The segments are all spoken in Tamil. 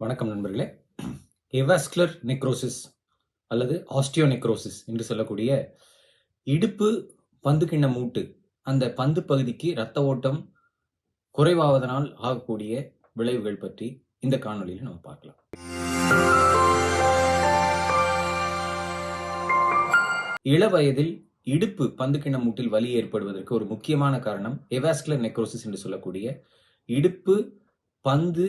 வணக்கம் நண்பர்களே. எவாஸ்குலர் நெக்ரோசிஸ் அல்லது ஆஸ்டியோநெக்ரோசிஸ் என்று சொல்லக்கூடிய இடுப்பு பந்து கிண்ண மூட்டு, அந்த பந்து பகுதிக்கு இரத்த ஓட்டம் குறைவாவதனால் ஆகக்கூடிய விளைவுகள் பற்றி இந்த காணொளியில் நம்ம பார்க்கலாம். இளவயதில் இடுப்பு பந்து கிண்ண மூட்டில் வலி ஏற்படுவதற்கு ஒரு முக்கியமான காரணம் எவாஸ்குலர் நெக்ரோசிஸ் என்று சொல்லக்கூடிய இடுப்பு பந்து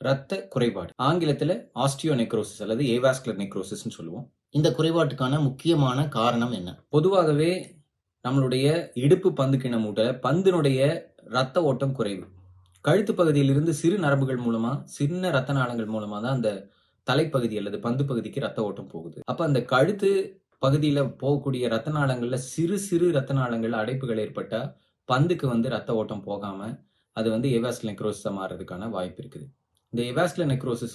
இரத்த குறைபாடு. ஆங்கிலத்தில் ஆஸ்டியோநெக்ரோசிஸ் அல்லது ஏவாஸ்குலர் நெக்ரோசிஸ் சொல்லுவோம். இந்த குறைபாட்டுக்கான முக்கியமான காரணம் என்ன? பொதுவாகவே நம்மளுடைய இடுப்பு பந்து கிண்ண மூட்டை பந்தினுடைய இரத்த ஓட்டம் குறைவு. கழுத்து பகுதியிலிருந்து சிறு நரம்புகள் மூலமா, சின்ன இரத்த நாளங்கள் மூலமா தான் அந்த தலைப்பகுதி அல்லது பந்து பகுதிக்கு இரத்த ஓட்டம் போகுது. அப்ப அந்த கழுத்து பகுதியில போகக்கூடிய இரத்த நாளங்கள்ல சிறு சிறு இரத்த நாளங்கள் அடைப்புகள் ஏற்பட்டா பந்துக்கு இரத்த ஓட்டம் போகாம அது ஏவாஸ்குலர் நெக்ரோசிஸா மாறதுக்கான வாய்ப்பு இருக்குது. இந்த எவாஸ்குலர் நெக்ரோசிஸ்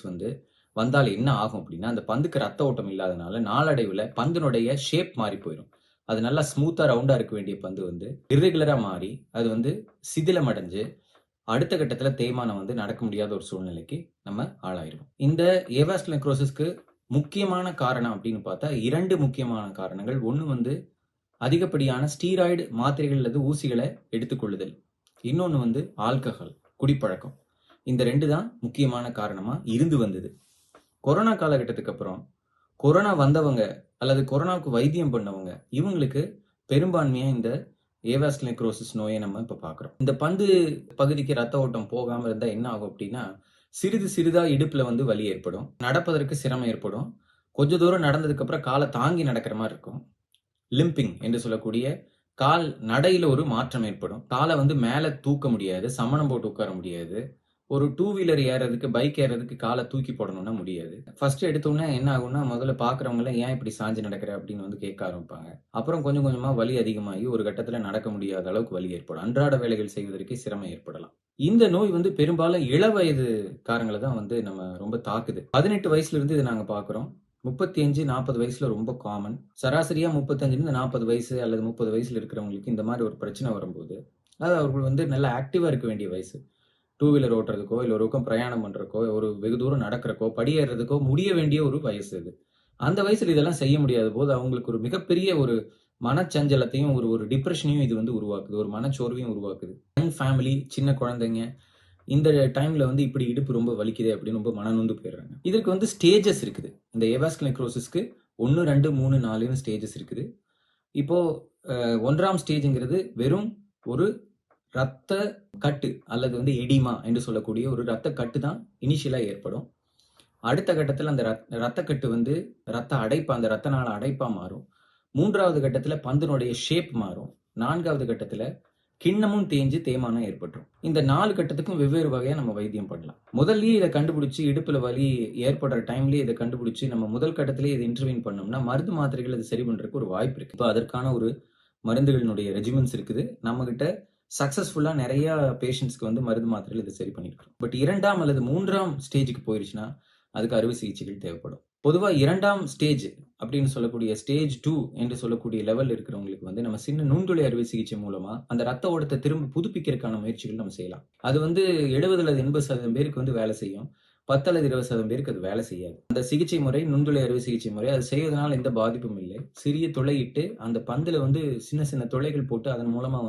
வந்தால் என்ன ஆகும் அப்படின்னா, அந்த பந்துக்கு ரத்த ஓட்டம் இல்லாதனால நாளடைவில் பந்தினுடைய ஷேப் மாறி போயிடும். அது நல்லா ஸ்மூத்தா ரவுண்டா இருக்க வேண்டிய பந்து இர்ரெகுலரா மாறி அது சிதிலம் அடைஞ்சு அடுத்த கட்டத்துல தேய்மானம் நடக்க முடியாத ஒரு சூழ்நிலைக்கு நம்ம ஆளாயிருவோம். இந்த எவாஸ்குலர் நெக்ரோசிஸ்க்கு முக்கியமான காரணம் அப்படின்னு பார்த்தா 2 முக்கியமான காரணங்கள். ஒன்று அதிகப்படியான ஸ்டீராய்டு மாத்திரைகள் அல்லது ஊசிகளை எடுத்துக்கொள்ளுதல். இன்னொன்று ஆல்கஹால், குடிப்பழக்கம். இந்த 2 தான் முக்கியமான காரணமா இருந்து வந்தது. கொரோனா காலகட்டத்துக்கு அப்புறம் கொரோனா வந்தவங்க அல்லது கொரோனாவுக்கு வைத்தியம் பண்ணவங்க இவங்களுக்கு பெரும்பான்மையா இந்த ஏவாஸ்குலர் நெக்ரோசிஸ் நோயை நம்ம இப்ப பாக்குறோம். இந்த பந்து பகுதிக்கு ரத்த ஓட்டம் போகாம இருந்தா என்ன ஆகும் அப்படின்னா, சிறிது சிறிதா இடுப்புல வலி ஏற்படும், நடப்பதற்கு சிரமம் ஏற்படும். கொஞ்ச தூரம் நடந்ததுக்கு அப்புறம் காலை தாங்கி நடக்கிற மாதிரி இருக்கும். லிம்பிங் என்று சொல்லக்கூடிய கால் நடையில ஒரு மாற்றம் ஏற்படும். காலை மேல தூக்க முடியாது, சமணம் போட்டு உட்கார முடியாது. ஒரு 2 வீலர் ஏறதுக்கு, பைக் ஏறதுக்கு காலை தூக்கி போடணும்னா முடியாது. ஃபர்ஸ்ட் எடுத்தோன்னே என்ன ஆகும்னா, முதல்ல பாக்குறவங்க ஏன் இப்படி சாஞ்சு நடக்கிற அப்படின்னு கேட்க ஆரம்பிப்பாங்க. அப்புறம் கொஞ்சம் கொஞ்சமா வலி அதிகமாகி ஒரு கட்டத்துல நடக்க முடியாத அளவுக்கு வலி ஏற்படும். அன்றாட வேலைகள் செய்வதற்கு சிரமம் ஏற்படலாம். இந்த நோய் பெரும்பாலும் இளவயதுக்காரங்களை தான் நம்ம ரொம்ப தாக்குது. 18 வயசுல இருந்து இதை நாங்க பாக்குறோம். 35-40 வயசுல ரொம்ப காமன். சராசரியா 35-40 வயசு அல்லது 30 வயசுல இருக்கிறவங்களுக்கு இந்த மாதிரி ஒரு பிரச்சனை வரும்போது, அது அவர்கள் நல்லா ஆக்டிவா இருக்க வேண்டிய வயசு. 2 வீலர் ஓட்டுறதுக்கோ, இல்ல ஒரு பக்கம் பிரயாணம் பண்றதுக்கோ, ஒரு வெகு தூரம் நடக்கிறக்கோ, படியேறதுக்கோ முடிய வேண்டிய ஒரு வயசு இது. அந்த வயசுல இதெல்லாம் செய்ய முடியாத போது அவங்களுக்கு ஒரு மிகப்பெரிய ஒரு மனச்சஞ்சலத்தையும் ஒரு டிப்ரெஷனையும் இது உருவாக்குது. ஒரு மனச்சோர்வையும் உருவாக்குது. யங் ஃபேமிலி, சின்ன குழந்தைங்க இந்த டைம்ல இப்படி இடுப்பு ரொம்ப வலிக்குதே அப்படின்னு ரொம்ப மனநொந்து போயிடுறாங்க. இதற்கு ஸ்டேஜஸ் இருக்குது. இந்த ஏவாஸ்குலர் நெக்ரோசிஸ்க்கு 1, 2, 3, 4 ஸ்டேஜஸ் இருக்குது. இப்போ 1ஆம் ஸ்டேஜ்ங்கிறது வெறும் ஒரு ரத்த கட்டு அல்லது எடிமா என்று சொல்லக்கூடிய ஒரு ரத்த கட்டு தான் இனிஷியலா ஏற்படும். அடுத்த கட்டத்துல அந்த ரத்த கட்டு ரத்த அடைப்பா, அந்த ரத்த நாள அடைப்பா மாறும். 3வது கட்டத்துல பந்தினுடைய ஷேப் மாறும். 4வது கட்டத்துல கிண்ணமும் தேஞ்சு தேய்மானம் ஏற்பட்டுரும். இந்த 4 கட்டத்துக்கும் வெவ்வேறு வகையா நம்ம வைத்தியம் பண்ணலாம். முதல்லயே இதை கண்டுபிடிச்சு, இடுப்புல வலி ஏற்படுற டைம்லயே இதை கண்டுபிடிச்சு நம்ம முதல் கட்டத்திலேயே இதை இன்டர்வீன் பண்ணோம்னா மருந்து மாத்திரைகள் இது சரி பண்றதுக்கு ஒரு வாய்ப்பு இருக்கு. இப்போ அதற்கான ஒரு மருந்துகளினுடைய ரெஜிமென்ஸ் இருக்குது. நம்ம கிட்ட சக்சஸ்ஃபுல்லா நிறைய பேஷண்ட்ஸ்க்கு மருந்து மாத்திரைகள் இது சரி பண்ணிருக்கோம். பட் 2ஆம் அல்லது 3ஆம் ஸ்டேஜுக்கு போயிருச்சுன்னா அதுக்கு அறுவை சிகிச்சைகள் தேவைப்படும். பொதுவா 2ஆம் ஸ்டேஜ் அப்படின்னு சொல்லக்கூடிய ஸ்டேஜ் 2 என்று சொல்லக்கூடிய லெவல் இருக்கிறவங்களுக்கு நம்ம சின்ன நுண்துளை அறுவை சிகிச்சை மூலமா அந்த ரத்த ஓட்டத்தை திரும்ப புதுப்பிக்கிறதுக்கான முயற்சிகள் நம்ம செய்யலாம். அது 70 அல்லது 80% பேருக்கு வேலை செய்யும். 10 அல்லது 20% பேருக்கு அது வேலை செய்யாது. அந்த சிகிச்சை முறை நுண்துளை அறுவை சிகிச்சை முறை அது செய்வதனால எந்த பாதிப்பும் இல்லை. சிறிய துளையிட்டு அந்த பந்துல சின்ன சின்ன துளைகள் போட்டு அதன் மூலமா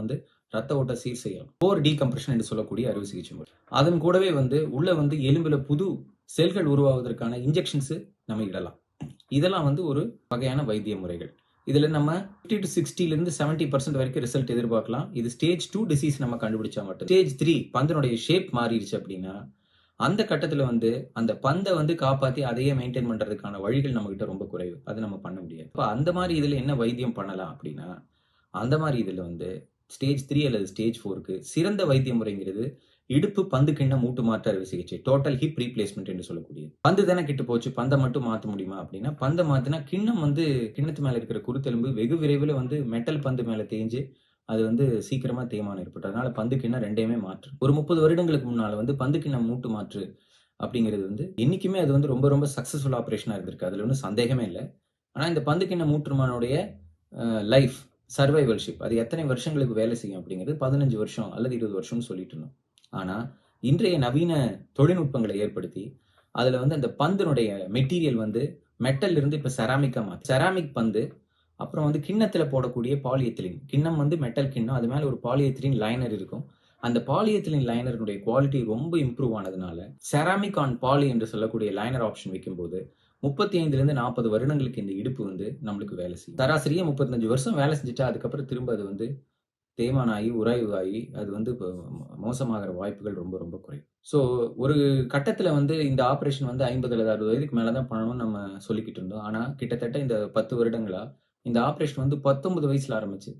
ரத்த ஓட்ட சீர் செய்யலாம். கோர் டீகம்ப்ரஷன் என்று சொல்லக்கூடிய அறுவை சிகிச்சை முறை. அதன் கூடவே உள்ள எலும்புல புது செல்கள் உருவாவதற்கான இன்ஜெக்ஷன்ஸ் நம்ம இடலாம். இதெல்லாம் ஒரு வகையான வைத்திய முறைகள். இதுல நம்ம 50 to 60ல இருந்து 70% வரைக்கும் ரிசல்ட் எதிர்பார்க்கலாம். இது ஸ்டேஜ் 2 டிசீஸ் நம்ம கண்டுபிடிச்சா மட்டும். ஸ்டேஜ் 3 பந்தினுடைய ஷேப் மாறிடுச்சு அப்படின்னா அந்த கட்டத்துல அந்த பந்தை காப்பாத்தி அதையே மெயின்டைன் பண்றதுக்கான வழிகள் நம்ம கிட்ட ரொம்ப குறைவு. அது நம்ம பண்ண முடியாது. இப்ப அந்த மாதிரி இதுல என்ன வைத்தியம் பண்ணலாம் அப்படின்னா, அந்த மாதிரி இதுல ஸ்டேஜ் 3 அல்லது ஸ்டேஜ் 4க்கு சிறந்த வைத்திய முறைங்கிறது இடுப்பு பந்து கிண்ண மூட்டு மாற்று அறுவை சிகிச்சை, டோட்டல் ஹிப் ரீப்ளேஸ்மெண்ட் என்று சொல்லக்கூடியது. பந்து தானே கிட்டு போச்சு, பந்தை மட்டும் மாற்ற முடியுமா அப்படின்னா, பந்தை மாத்தினா கிண்ணம் கிண்ணத்து மேல இருக்கிற குருத்தெலும்பு வெகு விரைவில் மெட்டல் பந்து மேல தேஞ்சு அது சீக்கிரமா தேய்மானம் ஏற்பட்டு அதனால பந்து கிண்ணம் 2யுமே மாற்று. ஒரு 30 வருடங்களுக்கு முன்னால பந்து கிண்ணம் மூட்டு மாற்று அப்படிங்கிறது என்னைக்குமே அது ரொம்ப ரொம்ப சக்சஸ்ஃபுல் ஆபரேஷனா இருந்திருக்கு. அதுல ஒன்றும் சந்தேகமே இல்லை. ஆனா இந்த பந்து கிண்ண மூட்டுமானுடைய லைஃப் சர்வைவல்ஷிப் அது எத்தனை வருஷங்களுக்கு வேலை செய்யும் அப்படிங்கிறது 15 வருஷம் அல்லது 20 வருஷம்னு சொல்லிட்டு இருந்தோம். ஆனா இன்றைய நவீன தொழில்நுட்பங்களை ஏற்படுத்தி அதுல வந்து அந்த பந்தினுடைய மெட்டீரியல் வந்து மெட்டல்ல இருந்து இப்ப செராமிக்கா மாத்தி செராமிக் பந்து. அப்புறம் வந்து கிண்ணத்துல போடக்கூடிய பாலிஎத்திலீன் கிண்ணம் வந்து மெட்டல் கிண்ணம், அது மேல ஒரு பாலிஎத்திலீன் லைனர் இருக்கும். அந்த பாலிஎத்திலீன் லைனருடைய குவாலிட்டி ரொம்ப இம்ப்ரூவ் ஆனதுனால செராமிக் ஆன் பாலி என்று சொல்லக்கூடிய லைனர் ஆப்ஷன் வைக்கும்போது 35ல இருந்து 40 வருடங்களுக்கு இந்த இடுப்பு வந்து நம்மளுக்கு வேலை செய்யும். சராசரியா 35 வருஷம் வேலை செஞ்சுட்டா அதுக்கப்புறம் திரும்ப அது வந்து தேய்மானம் ஆகி, உராய்வு ஆகி, அது வந்து இப்போ மோசமாகிற வாய்ப்புகள் ரொம்ப ரொம்ப குறையும். ஸோ ஒரு கட்டத்துல வந்து இந்த ஆப்பரேஷன் வந்து 50 அல்லது 60 வயதுக்கு மேல தான் பண்ணணும்னு நம்ம சொல்லிக்கிட்டு இருந்தோம். ஆனா கிட்டத்தட்ட இந்த 10 வருடங்களா இந்த ஆப்பரேஷன் வந்து 19 வயசுல ஆரம்பிச்சு.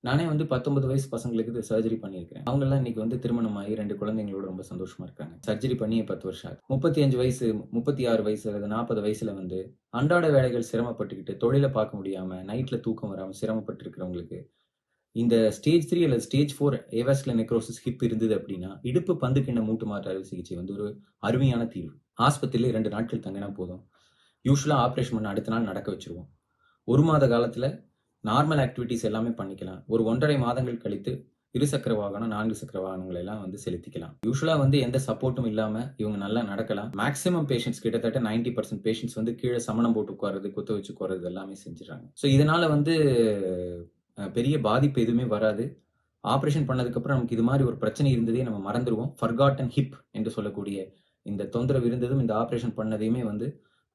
நானே வந்து 19 வயசு பசங்களுக்கு இது சர்ஜரி பண்ணியிருக்கிறேன். அவங்கலாம் இன்னைக்கு வந்து திருமணமாகி 2 குழந்தைங்களோட ரொம்ப சந்தோஷமா இருக்காங்க. சர்ஜரி பண்ணி 10 வருஷம் ஆகுது. 35 வயசு, 36 வயசு அல்லது 40 வயசுல வந்து அன்றாட வேலைகள் சிரமப்பட்டுக்கிட்டு, தொழில பார்க்க முடியாம, நைட்ல தூக்கம் வராம சிரமப்பட்டு இருக்கிறவங்களுக்கு இந்த ஸ்டேஜ் 3 அல்லது ஸ்டேஜ் 4 ஏவாஸ்குலர் நெக்ரோசிஸ் ஹிப் இருந்தது அப்படின்னா, இடுப்பு பந்து கிண்ண மூட்டு மாற்று அறுவை சிகிச்சை வந்து ஒரு அருமையான தீர்வு. ஆஸ்பத்திரியில 2 நாட்கள் தங்கினா போதும். யூசுவலா ஆப்பரேஷன் பண்ண அடுத்த நாள் நடக்க வச்சுருவோம். 1 மாத காலத்துல நார்மல் ஆக்டிவிட்டீஸ் எல்லாமே பண்ணிக்கலாம். ஒரு 1 1/2 மாதங்கள் கழித்து இருசக்கர வாகனம், 4 சக்கர வாகனங்களை எல்லாம் வந்து செலுத்திக்கலாம். யூசுவலா வந்து எந்த சப்போர்ட்டும் இல்லாம இவங்க நல்லா நடக்கலாம். மேக்ஸிமம் பேஷண்ட்ஸ் கிட்டத்தட்ட 90% பேஷண்ட்ஸ் வந்து கீழ சமணம் போட்டு உட்கார்றது, குத்த வச்சு உட்கார்றது எல்லாமே செஞ்சுடுறாங்க. ஸோ இதனால வந்து பெரிய பாதிப்பு எதுவுமே வராது. ஆப்பரேஷன் பண்ணதுக்கப்புறம் நமக்கு இது மாரி ஒரு பிரச்சனை இருந்ததே நம்ம மறந்துருவோம். ஃபர்காட்டன் ஹிப் என்று சொல்லக்கூடிய இந்த தொந்தரவு இருந்ததும், இந்த ஆப்பரேஷன் பண்ணதையுமே வந்து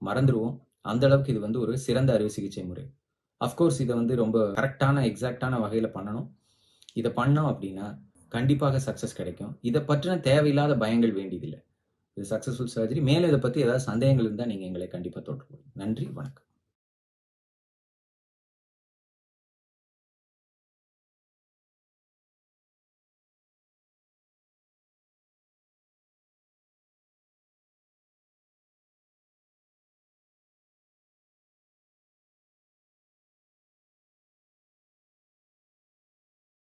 மறந்துருவோம். அந்த அளவுக்கு இது வந்து ஒரு சிறந்த அறுவை சிகிச்சை முறை. அஃப்கோர்ஸ் இத வந்து ரொம்ப கரெக்ட்டான, எக்ஸாக்ட்டான வகையில பண்ணணும். இத பண்ணோம் அப்டின்னா, கண்டிப்பாக சக்சஸ் கிடைக்கும். இத பற்றின தேவையில்லாத பயங்கள் வேண்டியதில்ல. இது சக்சஸ்ஃபுல் சர்ஜரி. மேலும் இத பத்தி ஏதாவது சந்தேகங்கள் இருந்தா நீங்க எங்களை கண்டிப்பா தொடர்பு கொள்ளுங்க. நன்றி, வணக்கம்.